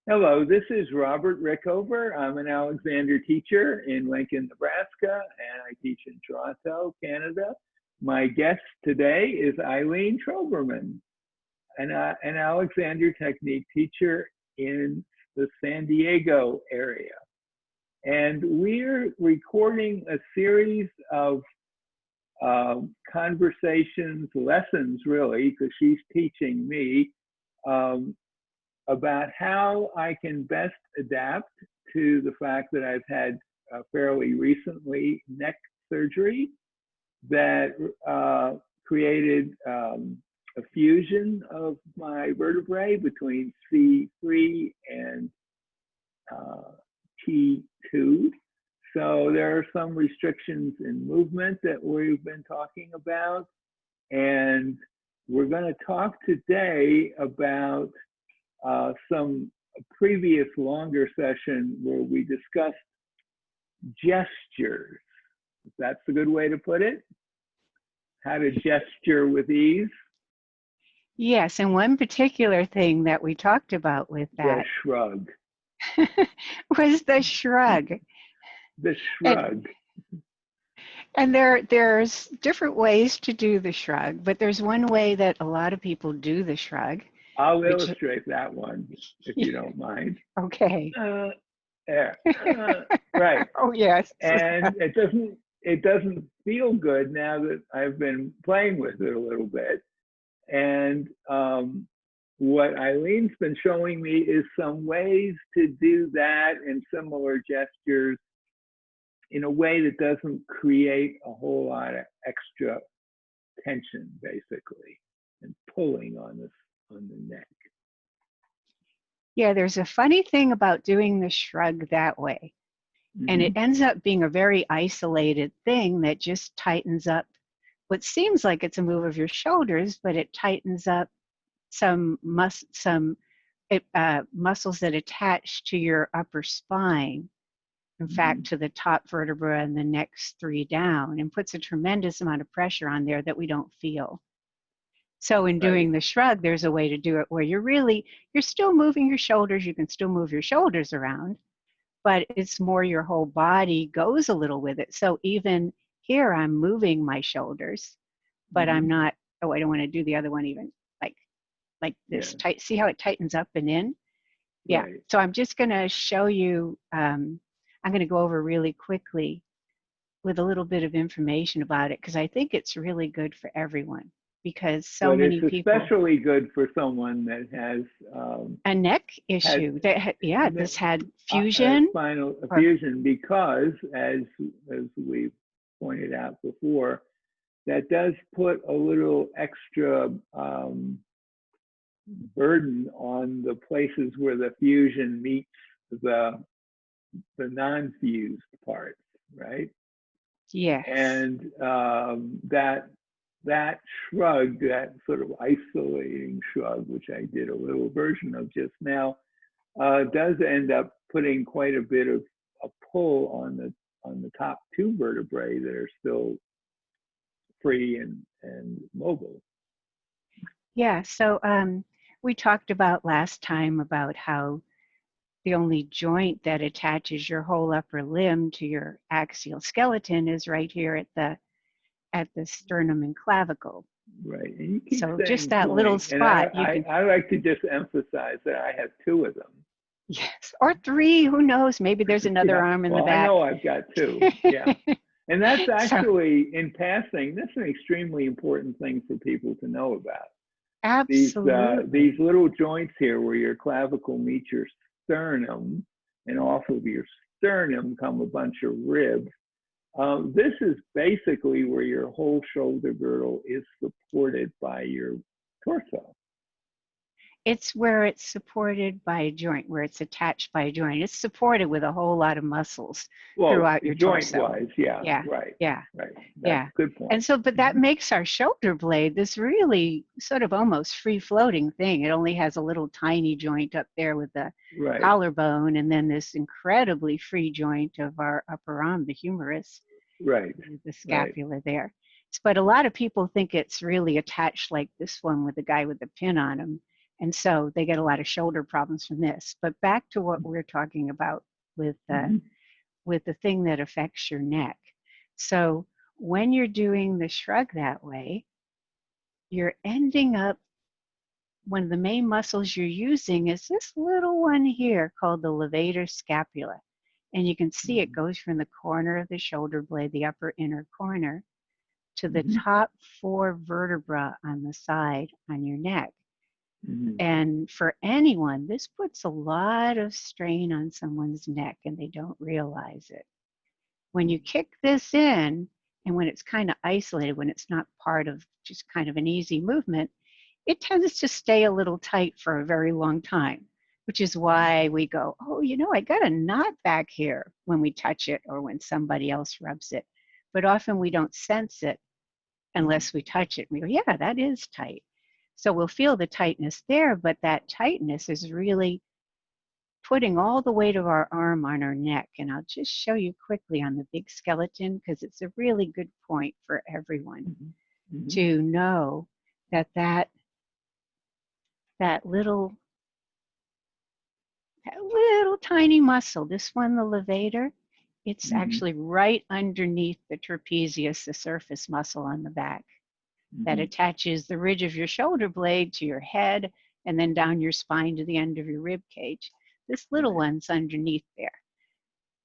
Hello, this is Robert Rickover. I'm an Alexander teacher in Lincoln, Nebraska, and I teach in Toronto, Canada. My guest today is Eileen Troberman, an Alexander technique teacher in the San Diego area. And we're recording a series of conversations, lessons really, because she's teaching me about how I can best adapt to the fact that I've had fairly recently neck surgery that created a fusion of my vertebrae between C3 and T2. So there are some restrictions in movement that we've been talking about. And we're going to talk today about some previous longer session where we discussed gestures. That's a good way to put it. How to gesture with ease. Yes, and one particular thing that we talked about with that The shrug. was the shrug. The shrug. And there's different ways to do the shrug, but there's one way that a lot of people do the shrug. I'll illustrate that one, if you don't mind. Okay. There. Right. Oh, yes. And it doesn't feel good now that I've been playing with it a little bit. And what Eileen's been showing me is some ways to do that and similar gestures in a way that doesn't create a whole lot of extra tension, basically, and pulling on the neck. Yeah, there's a funny thing about doing the shrug that way. And it ends up being a very isolated thing that just tightens up what seems like it's a move of your shoulders, but it tightens up some muscles that attach to your upper spine, in fact, to the top vertebra and the next three down, and puts a tremendous amount of pressure on there that we don't feel. So in doing the shrug, there's a way to do it where you're still moving your shoulders. You can still move your shoulders around, but it's more your whole body goes a little with it. So even here, I'm moving my shoulders, but I'm not, oh, I don't want to do the other one even like this tight. See how it tightens up and in? Yeah. Right. So I'm just going to show you, I'm going to go over really quickly with a little bit of information about it, because I think it's really good for everyone. Because many people. It's especially good for someone that has a neck issue. This had fusion. Spinal fusion, because as we've pointed out before, that does put a little extra burden on the places where the fusion meets the non-fused parts, right? Yes. And that shrug, that sort of isolating shrug, which I did a little version of just now, does end up putting quite a bit of a pull on the top two vertebrae that are still free and mobile. Yeah, so we talked about last time about how the only joint that attaches your whole upper limb to your axial skeleton is right here at the sternum and clavicle. Right. And you keep so saying just that joint. little spot. And I like to just emphasize that I have two of them. Yes, or three, who knows? Maybe there's another arm in the back. I know I've got two, yeah. And that's actually, in passing, that's an extremely important thing for people to know about. Absolutely. These little joints here where your clavicle meets your sternum, and off of your sternum come a bunch of ribs. This is basically where your whole shoulder girdle is supported by your torso. It's where it's supported by a joint, where it's attached by a joint. It's supported with a whole lot of muscles throughout your torso. Joint-wise, yeah, right. That's good point. And so, but that makes our shoulder blade this really sort of almost free-floating thing. It only has a little tiny joint up there with the collarbone, and then this incredibly free joint of our upper arm, the humerus, the scapula there. But a lot of people think it's really attached like this one with the guy with the pin on him. And so they get a lot of shoulder problems from this. But back to what we're talking about with the thing that affects your neck. So when you're doing the shrug that way, you're ending up, one of the main muscles you're using is this little one here called the levator scapula. And you can see it goes from the corner of the shoulder blade, the upper inner corner, to the top 4 vertebrae on the side on your neck. And for anyone, this puts a lot of strain on someone's neck and they don't realize it. When you kick this in, and when it's kind of isolated, when it's not part of just kind of an easy movement, it tends to stay a little tight for a very long time, which is why we go, oh, you know, I got a knot back here when we touch it or when somebody else rubs it. But often we don't sense it unless we touch it. We go, yeah, that is tight. So we'll feel the tightness there, but that tightness is really putting all the weight of our arm on our neck. And I'll just show you quickly on the big skeleton, because it's a really good point for everyone to know that that little tiny muscle, this one, the levator, it's actually right underneath the trapezius, the surface muscle on the back, that attaches the ridge of your shoulder blade to your head and then down your spine to the end of your rib cage. This little one's underneath there.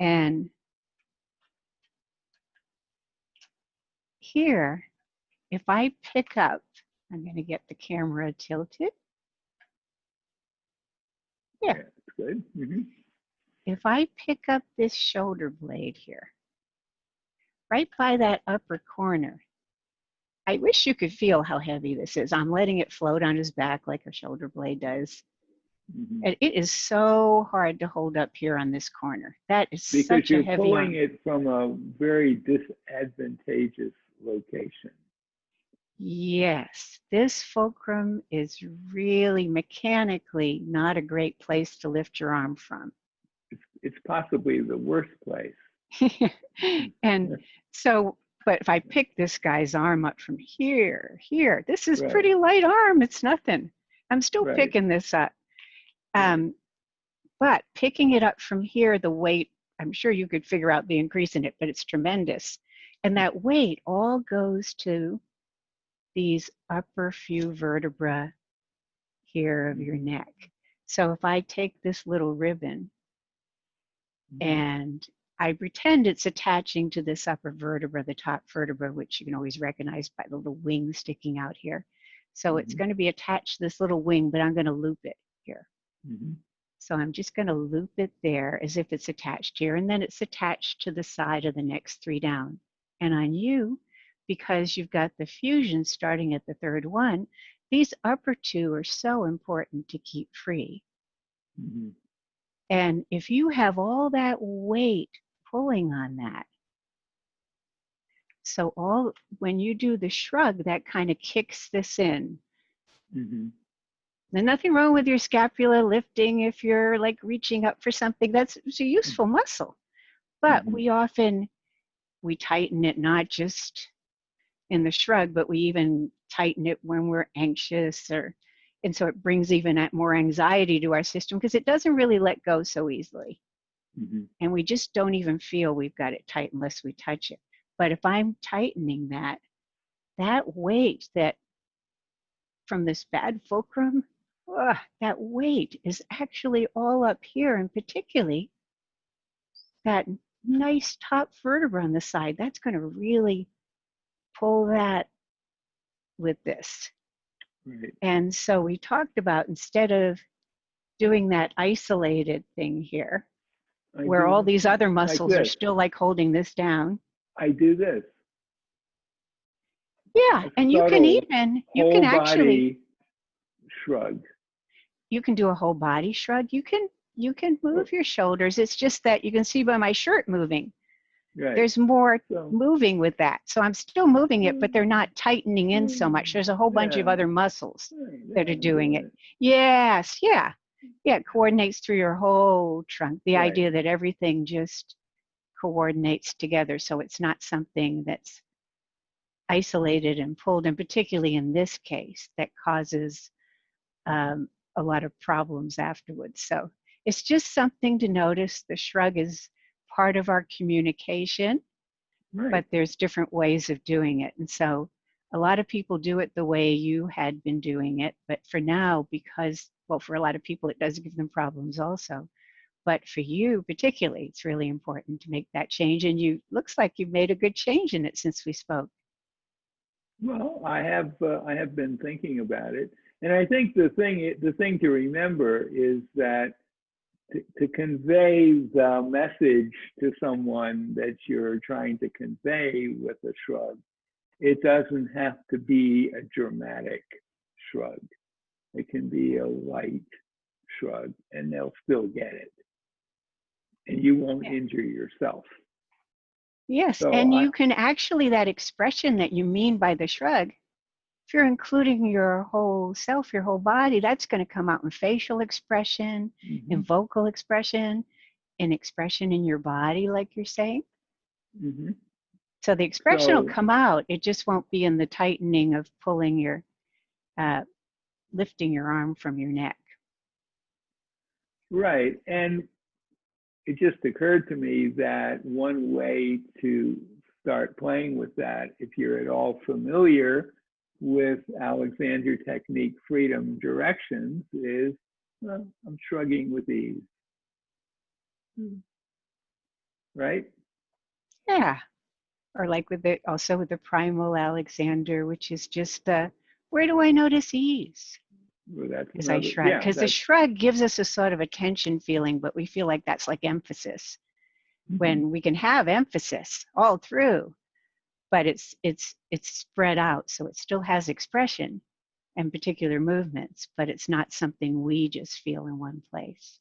And here, if I pick up, I'm going to get the camera tilted. Yeah, that's good. If I pick up this shoulder blade here, right by that upper corner, I wish you could feel how heavy this is. I'm letting it float on his back like a shoulder blade does. And it is so hard to hold up here on this corner. That is because such a heavy arm. Because you're pulling it from a very disadvantageous location. Yes, this fulcrum is really mechanically not a great place to lift your arm from. It's possibly the worst place. And so, but if I pick this guy's arm up from here, this is pretty light arm. It's nothing. I'm still picking this up. But picking it up from here, the weight, I'm sure you could figure out the increase in it, but it's tremendous. And that weight all goes to these upper few vertebrae here of your neck. So if I take this little ribbon and I pretend it's attaching to this upper vertebra, the top vertebra, which you can always recognize by the little wing sticking out here. So it's going to be attached to this little wing, but I'm going to loop it here. So I'm just going to loop it there as if it's attached here, and then it's attached to the side of the next 3 down. And on you, because you've got the fusion starting at the 3rd one, these upper 2 are so important to keep free. And if you have all that weight pulling on that, so when you do the shrug, that kind of kicks this in. There's nothing wrong with your scapula lifting if you're like reaching up for something. It's a useful muscle. But we tighten it not just in the shrug, but we even tighten it when we're anxious, and so it brings even more anxiety to our system because it doesn't really let go so easily. And we just don't even feel we've got it tight unless we touch it. But if I'm tightening that weight that from this bad fulcrum, that weight is actually all up here, and particularly that nice top vertebra on the side. That's going to really pull that with this. And so we talked about, instead of doing that isolated thing here, where all these other muscles are still like holding this down. I do this. Yeah, and you can actually shrug. You can do a whole body shrug. You can move your shoulders. It's just that you can see by my shirt moving. There's more moving with that. So I'm still moving it, but they're not tightening in so much. There's a whole bunch of other muscles that are doing it. Yes, yeah. It coordinates through your whole trunk. The idea that everything just coordinates together, so it's not something that's isolated and pulled, and particularly in this case, that causes a lot of problems afterwards. So it's just something to notice. The shrug is part of our communication, Right. but there's different ways of doing it. And so a lot of people do it the way you had been doing it. But for now, because, well, for a lot of people, it does give them problems also. But for you particularly, it's really important to make that change. And you looks like you've made a good change in it since we spoke. Well, I have been thinking about it, and I think the thing to remember is that to convey the message to someone that you're trying to convey with a shrug, it doesn't have to be a dramatic shrug. It can be a light shrug, and they'll still get it, and you won't injure yourself. Yes, So and you can actually, that expression that you mean by the shrug, if you're including your whole self, your whole body, that's going to come out in facial expression, in vocal expression, in expression in your body, like you're saying. So the expression will come out. It just won't be in the tightening of pulling your, lifting your arm from your neck. Right, and it just occurred to me that one way to start playing with that, if you're at all familiar with Alexander Technique Freedom directions, is I'm shrugging with ease. Right? Yeah. Or like with the, also with the primal Alexander, which is just where do I notice ease? Well, as I shrug, because the shrug gives us a sort of a tension feeling, but we feel like that's like emphasis. When we can have emphasis all through, but it's spread out, so it still has expression and particular movements, but it's not something we just feel in one place.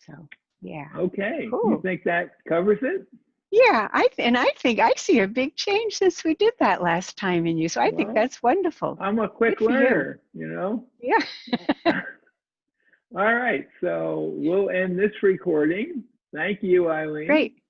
So yeah. Okay. Cool. You think that covers it? Yeah, I think I see a big change since we did that last time in you. So I think that's wonderful. I'm a quick learner, you know? Yeah. All right, so we'll end this recording. Thank you, Eileen. Great.